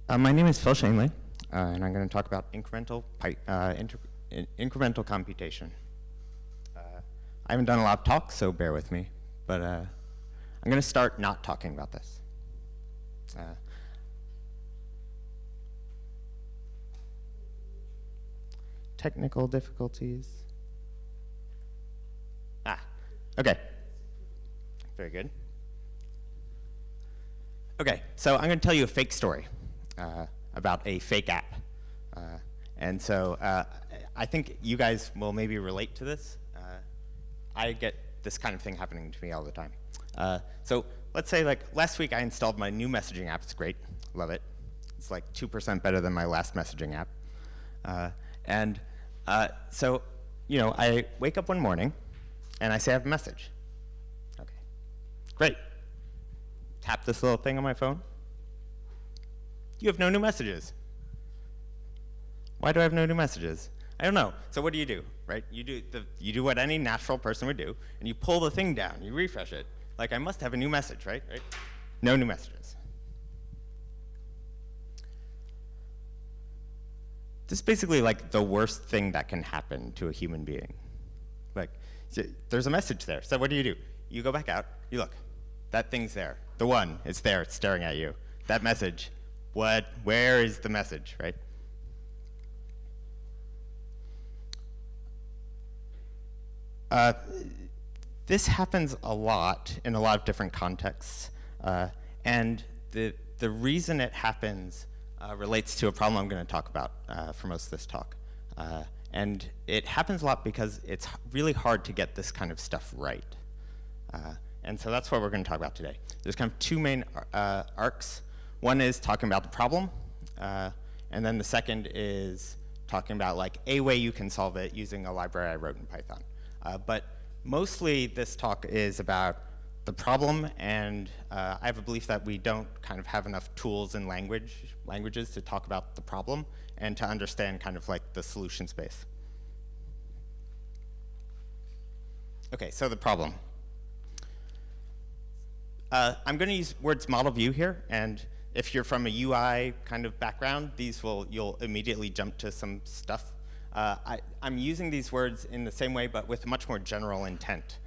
My name is Phil Schanely, and I'm going to talk about incremental computation. I haven't done a lot of talks, so bear with me, but I'm going to start not talking about this. Technical difficulties. Okay. Very good. Okay, so I'm going to tell you a fake story about a fake app. And so I think you guys will maybe relate to this. I get this kind of thing happening to me all the time. So let's say like last week I installed my new messaging app. It's great. Love it. It's like 2% better than my last messaging app. So, you know, I wake up one morning and I say I have a message. Okay, great. Tap this little thing on my phone. You have no new messages. Why do I have no new messages? I don't know. So what do? Right? You do what any natural person would do, and you pull the thing down, you refresh it. Like, I must have a new message, right? No new messages. This is basically like the worst thing that can happen to a human being. Like, there's a message there. So what do? You go back out, you look. That thing's there. The one, it's there, it's staring at you. That message, where is the message, right? This happens a lot in a lot of different contexts. And the reason it happens relates to a problem I'm going to talk about for most of this talk. And it happens a lot because it's really hard to get this kind of stuff right. And so that's what we're going to talk about today. There's kind of two main arcs. One is talking about the problem, and then the second is talking about like a way you can solve it using a library I wrote in Python. But mostly this talk is about the problem, and I have a belief that we don't kind of have enough tools and languages to talk about the problem and to understand kind of like the solution space. Okay, so the problem. I'm going to use words Modelview here, and if you're from a UI kind of background, you'll immediately jump to some stuff. I'm using these words in the same way, but with much more general intent.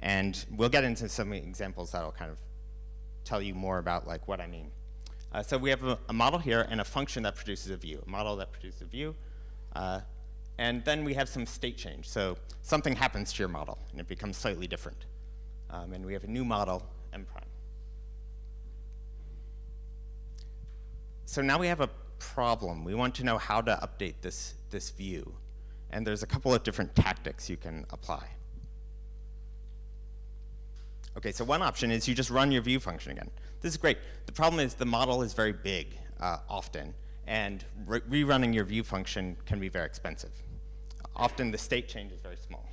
And we'll get into some examples that'll kind of tell you more about like what I mean. So we have a model here and a function that produces a view, a model that produces a view. And then we have some state change. So something happens to your model, and it becomes slightly different. And we have a new model, M prime. So now we have a problem. We want to know how to update this view. And there's a couple of different tactics you can apply. Okay, so one option is you just run your view function again. This is great. The problem is the model is very big often, and rerunning your view function can be very expensive. Often the state change is very small.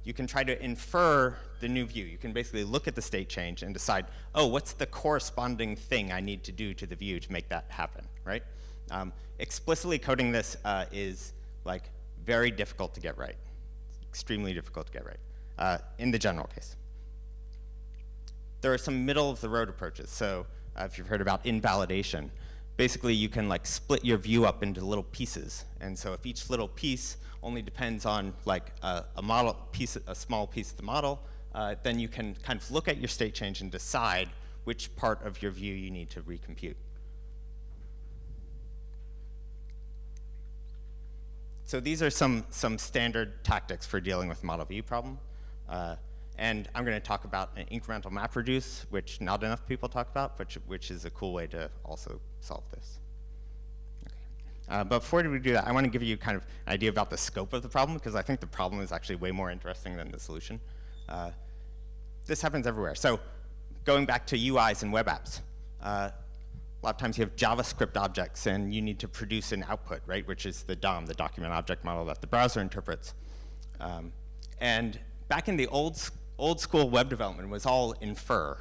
You can try to infer the new view. You can basically look at the state change and decide, oh, what's the corresponding thing I need to do to the view to make that happen, right? Explicitly coding this is like very difficult to get right. It's extremely difficult to get right in the general case. There are some middle-of-the-road approaches. So if you've heard about invalidation, basically you can like split your view up into little pieces. And so if each little piece only depends on like a small piece of the model, then you can kind of look at your state change and decide which part of your view you need to recompute. So these are some standard tactics for dealing with model view problem. And I'm going to talk about an incremental MapReduce, which not enough people talk about, which is a cool way to also solve this. Okay. But before we do that, I want to give you kind of an idea about the scope of the problem, because I think the problem is actually way more interesting than the solution. This happens everywhere. So going back to UIs and web apps, a lot of times you have JavaScript objects, and you need to produce an output, right, which is the DOM, the document object model that the browser interprets. And back in the old school web development was all infer,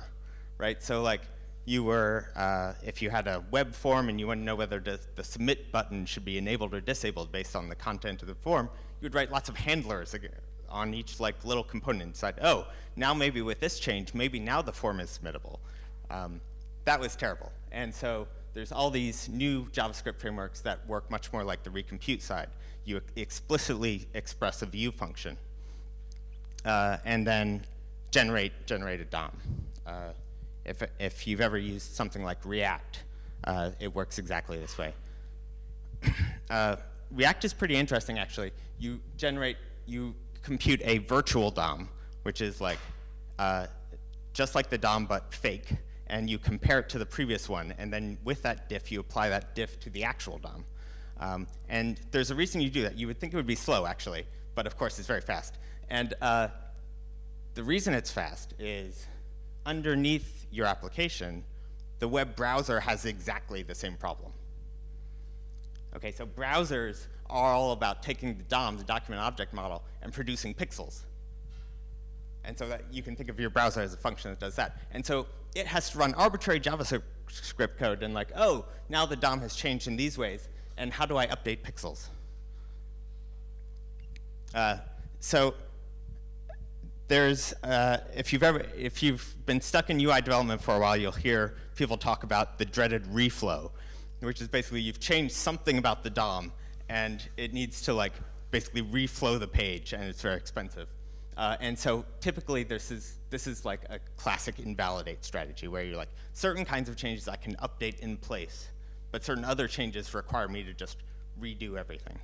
right? So like you were, if you had a web form and you want to know whether the submit button should be enabled or disabled based on the content of the form, you would write lots of handlers on each like little component inside. Oh, now maybe with this change, maybe now the form is submittable. that was terrible. And so there's all these new JavaScript frameworks that work much more like the recompute side. You explicitly express a view function and then generate a DOM. If you've ever used something like React, it works exactly this way. React is pretty interesting, actually. You compute a virtual DOM, which is like just like the DOM but fake, and you compare it to the previous one, and then with that diff, you apply that diff to the actual DOM. And there's a reason you do that. You would think it would be slow, actually, but of course it's very fast. And the reason it's fast is underneath your application, the web browser has exactly the same problem. Okay, so browsers are all about taking the DOM, the document object model, and producing pixels. And so that you can think of your browser as a function that does that. And so it has to run arbitrary JavaScript code and like, oh, now the DOM has changed in these ways, and how do I update pixels? So there's, if you've been stuck in UI development for a while, you'll hear people talk about the dreaded reflow, which is basically you've changed something about the DOM, and it needs to like basically reflow the page, and it's very expensive. And so typically this is like a classic invalidate strategy where you're like, certain kinds of changes I can update in place, but certain other changes require me to just redo everything.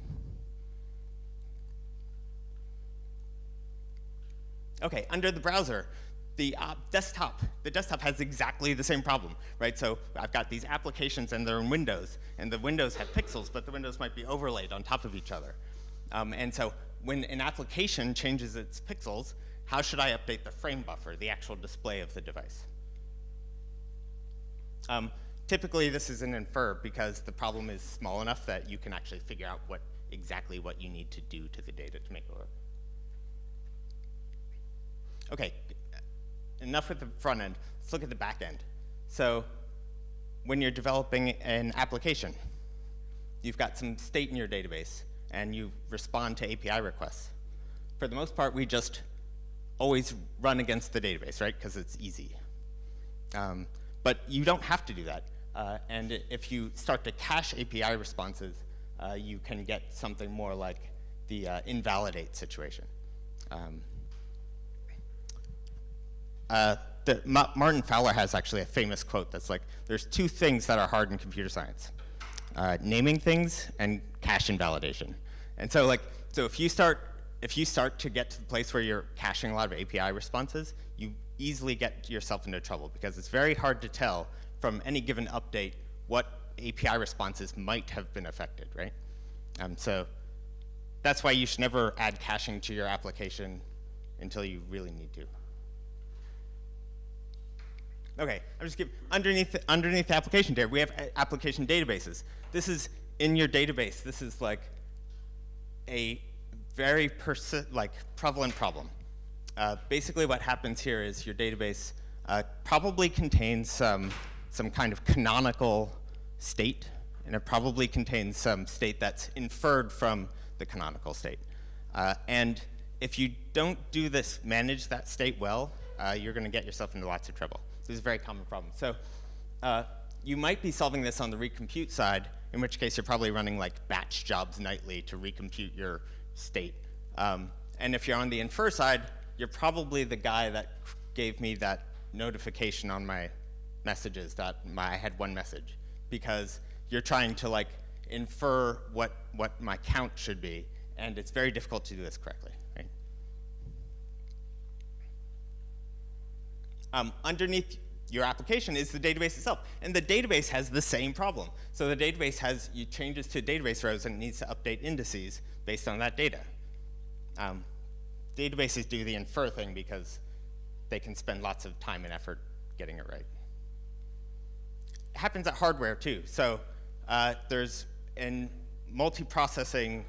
Okay, under the browser, the desktop has exactly the same problem, right? So I've got these applications and they're in Windows, and the windows have pixels, but the windows might be overlaid on top of each other. And so when an application changes its pixels, how should I update the frame buffer, the actual display of the device? Typically, this is an infer because the problem is small enough that you can actually figure out exactly what you need to do to the data to make it work. Okay, enough with the front end. Let's look at the back end. So when you're developing an application, you've got some state in your database, and you respond to API requests. For the most part, we just always run against the database, right? Because it's easy. But you don't have to do that. And if you start to cache API responses, you can get something more like the invalidate situation. Martin Fowler has actually a famous quote that's like, there's two things that are hard in computer science. Naming things and cache invalidation. And so if you start to get to the place where you're caching a lot of API responses, you easily get yourself into trouble because it's very hard to tell from any given update what API responses might have been affected, right? So that's why you should never add caching to your application until you really need to. Okay, I'm just giving, underneath the application data, we have application databases. This is in your database. This is like a very prevalent problem. Basically what happens here is your database probably contains some kind of canonical state, and it probably contains some state that's inferred from the canonical state. And if you don't manage that state well, you're going to get yourself into lots of trouble. This is a very common problem. So you might be solving this on the recompute side, in which case you're probably running like batch jobs nightly to recompute your state. And if you're on the infer side, you're probably the guy that gave me that notification on my messages that I had one message, because you're trying to like infer what my count should be, and it's very difficult to do this correctly. Underneath your application is the database itself. And the database has the same problem. So the database has changes to database rows and it needs to update indices based on that data. Databases do the infer thing because they can spend lots of time and effort getting it right. It happens at hardware too. So there's in multiprocessing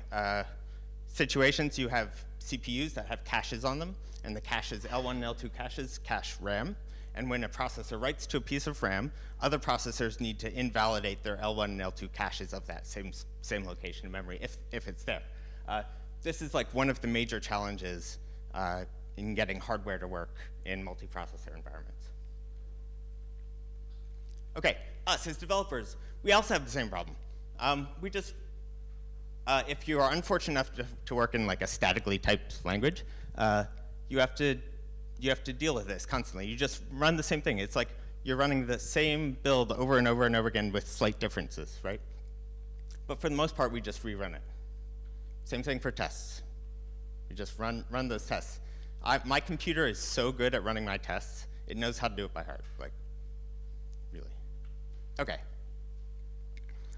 situations, you have CPUs that have caches on them, and the caches, L1 and L2 caches, cache RAM. And when a processor writes to a piece of RAM, other processors need to invalidate their L1 and L2 caches of that same location of memory if it's there. This is like one of the major challenges in getting hardware to work in multiprocessor environments. Okay, us as developers, we also have the same problem. We just, if you are unfortunate enough to work in like a statically typed language, you have to deal with this constantly. You just run the same thing. It's like you're running the same build over and over and over again with slight differences, right? But for the most part, we just rerun it. Same thing for tests. You just run those tests. My computer is so good at running my tests, it knows how to do it by heart, like, really. Okay.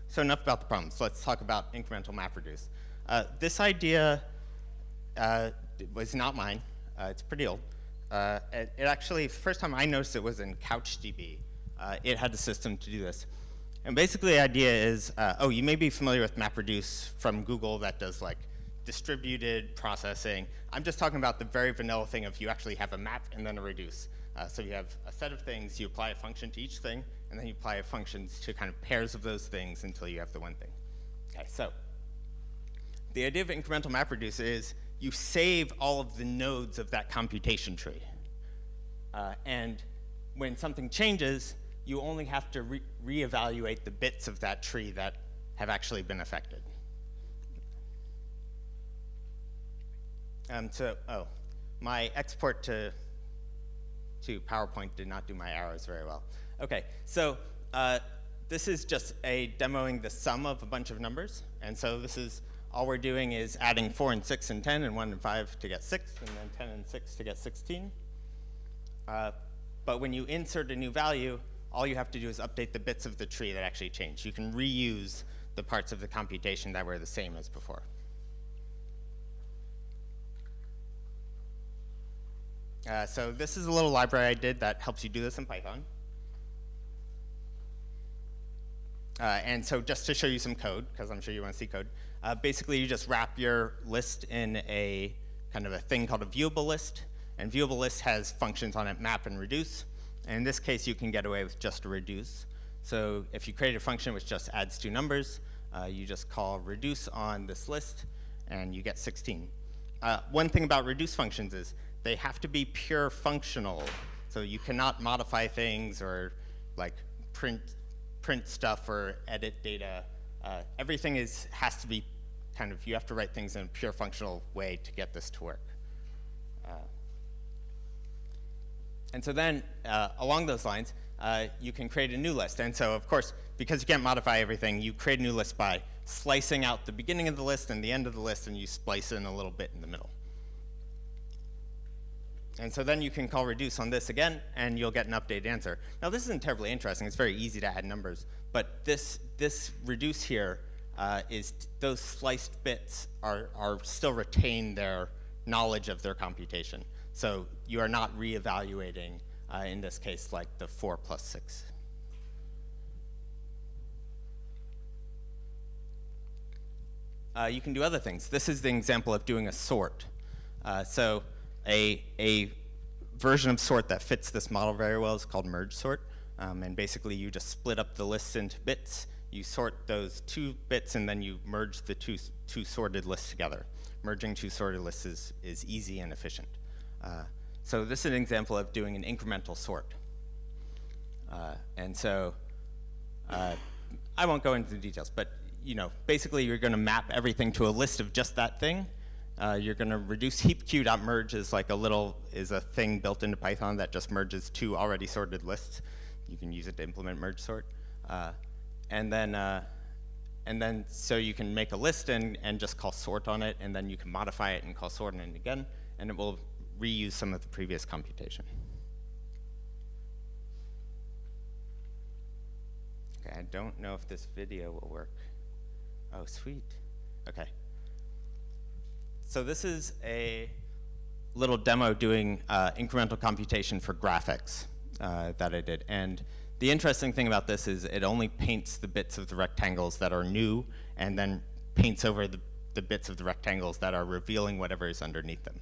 So enough about the problems. Let's talk about incremental MapReduce. This idea was not mine. It's pretty old. It actually, the first time I noticed it was in CouchDB. It had a system to do this. And basically the idea is, oh, you may be familiar with MapReduce from Google that does like distributed processing. I'm just talking about the very vanilla thing of you actually have a map and then a reduce. So you have a set of things, you apply a function to each thing, and then you apply functions to kind of pairs of those things until you have the one thing. Okay, so the idea of incremental MapReduce is you save all of the nodes of that computation tree. And when something changes, you only have to reevaluate the bits of that tree that have actually been affected. My export to PowerPoint did not do my arrows very well. Okay, so this is just demoing the sum of a bunch of numbers. And so this is, all we're doing is adding 4 and 6 and 10 and 1 and 5 to get 6, and then 10 and 6 to get 16. But when you insert a new value, all you have to do is update the bits of the tree that actually changed. You can reuse the parts of the computation that were the same as before. So this is a little library I did that helps you do this in Python. And so just to show you some code, because I'm sure you want to see code, basically you just wrap your list in a kind of a thing called a viewable list. And viewable list has functions on it, map and reduce. And in this case, you can get away with just a reduce. So if you create a function which just adds 2 numbers, you just call reduce on this list, and you get 16. One thing about reduce functions is they have to be pure functional. So you cannot modify things or like print stuff or edit data. Everything has to be kind of, you have to write things in a pure functional way to get this to work. And so then, along those lines, you can create a new list. And so, of course, because you can't modify everything, you create a new list by slicing out the beginning of the list and the end of the list, and you splice in a little bit in the middle. And so then you can call reduce on this again, and you'll get an updated answer. Now, this isn't terribly interesting. It's very easy to add numbers. But this reduce here is those sliced bits are still retain their knowledge of their computation. So you are not reevaluating, in this case, like the 4 plus 6. You can do other things. This is the example of doing a sort. So a version of sort that fits this model very well is called merge sort. And basically, you just split up the lists into bits. You sort those 2 bits, and then you merge the two sorted lists together. Merging 2 sorted lists is easy and efficient. So this is an example of doing an incremental sort. And so I won't go into the details, but basically you're going to map everything to a list of just that thing. You're going to reduce heapq.merge is like a thing built into Python that just merges 2 already sorted lists. You can use it to implement merge sort. And then so you can make a list and just call sort on it, and then you can modify it and call sort on it again, and it will reuse some of the previous computation. Okay, I don't know if this video will work. Oh, sweet. Okay. So this is a little demo doing incremental computation for graphics that I did. And the interesting thing about this is it only paints the bits of the rectangles that are new, and then paints over the bits of the rectangles that are revealing whatever is underneath them.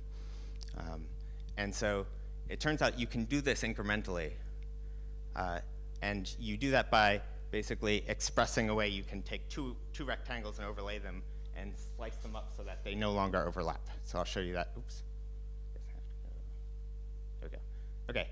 And so it turns out you can do this incrementally. And you do that by basically expressing a way you can take two rectangles and overlay them and slice them up so that they no longer overlap. So I'll show you that. Oops. There we go. Okay.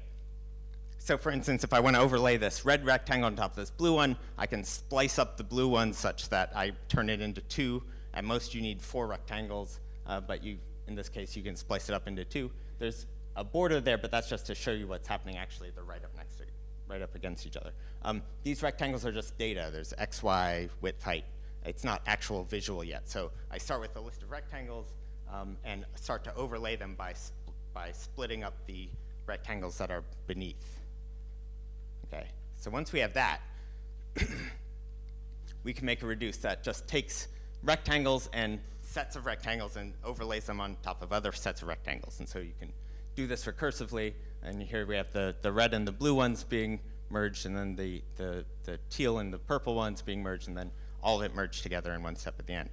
So for instance, if I want to overlay this red rectangle on top of this blue one, I can splice up the blue one such that I turn it into 2. At most, you need 4 rectangles, but in this case, you can splice it up into 2. There's a border there, but that's just to show you what's happening actually. They're right up next to, right up against each other. These rectangles are just data. There's x, y, width, height. It's not actual visual yet. So I start with a list of rectangles and start to overlay them by splitting up the rectangles that are beneath. Okay, so once we have that, we can make a reduce that just takes rectangles and sets of rectangles and overlays them on top of other sets of rectangles. And so you can do this recursively. And here we have the red and the blue ones being merged, and then the teal and the purple ones being merged, and then all of it merged together in one step at the end.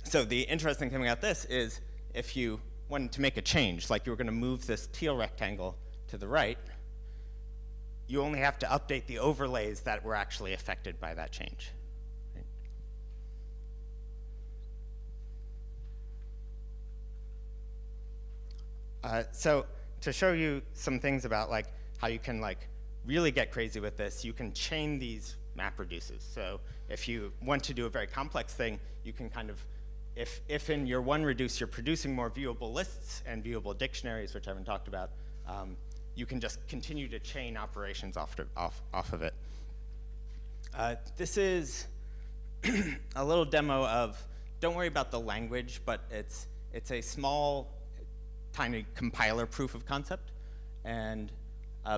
So the interesting thing about this is if you wanted to make a change, like you were going to move this teal rectangle to the right, you only have to update the overlays that were actually affected by that change. So to show you some things about like how you can like really get crazy with this, you can chain these MapReduces. So if you want to do a very complex thing, you can kind of, if in your one reduce you're producing more viewable lists and viewable dictionaries, which I haven't talked about, you can just continue to chain operations off of it. This is a little demo of, don't worry about the language, but it's a small, tiny compiler proof of concept. And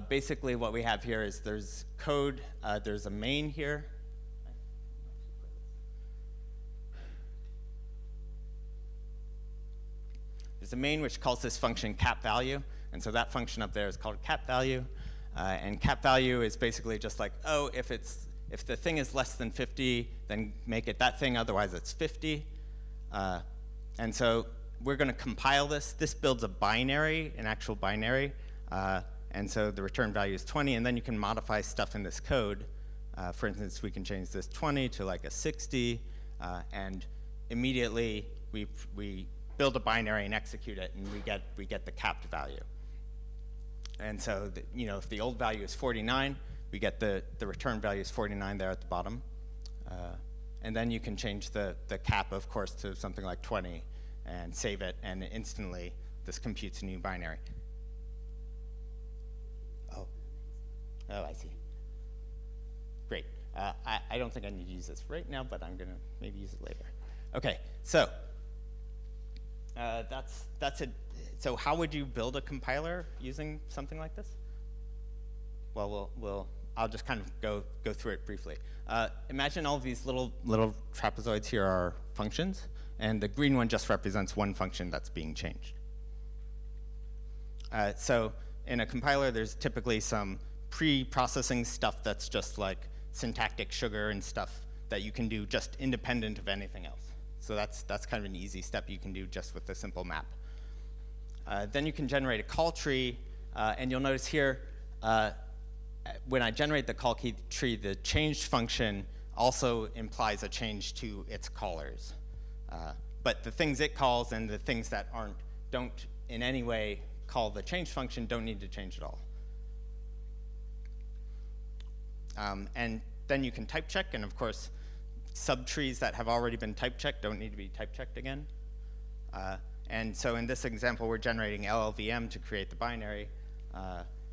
basically what we have here is there's code, there's a main here. There's a main which calls this function cap value. And so that function up there is called cap value. And cap value is basically just like, oh, if the thing is less than 50, then make it that thing, otherwise it's 50. And so we're going to compile this. This builds a binary, an actual binary. And so the return value is 20, and then you can modify stuff in this code. For instance, we can change this 20 to like a 60, and immediately we build a binary and execute it, and we get the capped value. And so if the old value is 49, we get the return value is 49 there at the bottom. And then you can change the cap, of course, to something like 20 and save it, and instantly this computes a new binary. Oh, I see. Great. I don't think I need to use this right now, but I'm going to maybe use it later. OK, so that's it. So how would you build a compiler using something like this? Well, I'll just kind of go through it briefly. Imagine all of these little trapezoids here are functions, and the green one just represents one function that's being changed. So in a compiler, there's typically some pre-processing stuff that's just like syntactic sugar and stuff that you can do just independent of anything else. So that's kind of an easy step you can do just with a simple map. Then you can generate a call tree, and you'll notice here, when I generate the call tree, the changed function also implies a change to its callers. But the things it calls and the things that don't in any way call the change function don't need to change at all. And then you can type check, and of course, subtrees that have already been type checked don't need to be type checked again. And so in this example, we're generating LLVM to create the binary.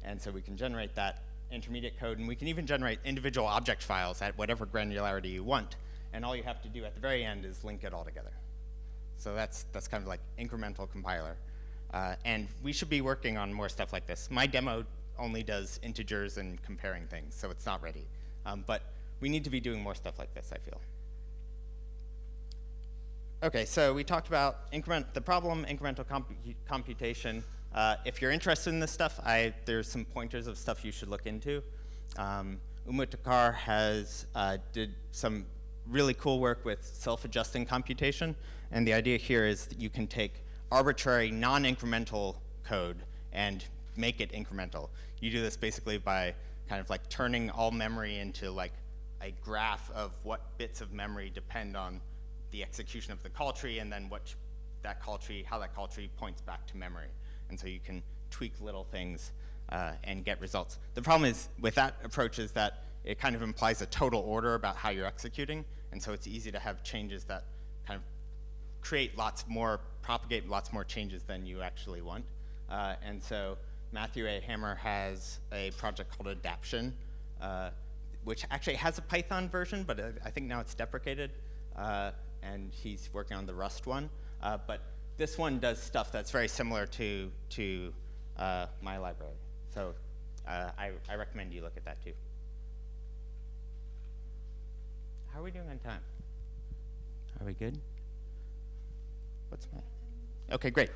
And so we can generate that intermediate code, and we can even generate individual object files at whatever granularity you want. And all you have to do at the very end is link it all together. So that's kind of like incremental compiler. And we should be working on more stuff like this. My demo only does integers and comparing things, so it's not ready. But we need to be doing more stuff like this, I feel. OK, so we talked about the problem, incremental computation. If you're interested in this stuff, there's some pointers of stuff you should look into. Umut did some really cool work with self-adjusting computation. And the idea here is that you can take arbitrary non-incremental code and make it incremental. You do this basically by kind of like turning all memory into like a graph of what bits of memory depend on the execution of the call tree, and then how that call tree points back to memory. And so you can tweak little things and get results. The problem is with that approach is that it kind of implies a total order about how you're executing, and so it's easy to have changes that kind of propagate lots more changes than you actually want. And so Matthew A. Hammer has a project called Adaption, which actually has a Python version, but I think now it's deprecated, and he's working on the Rust one. But this one does stuff that's very similar to my library. So I recommend you look at that too. How are we doing on time? Are we good? What's my? Okay, great.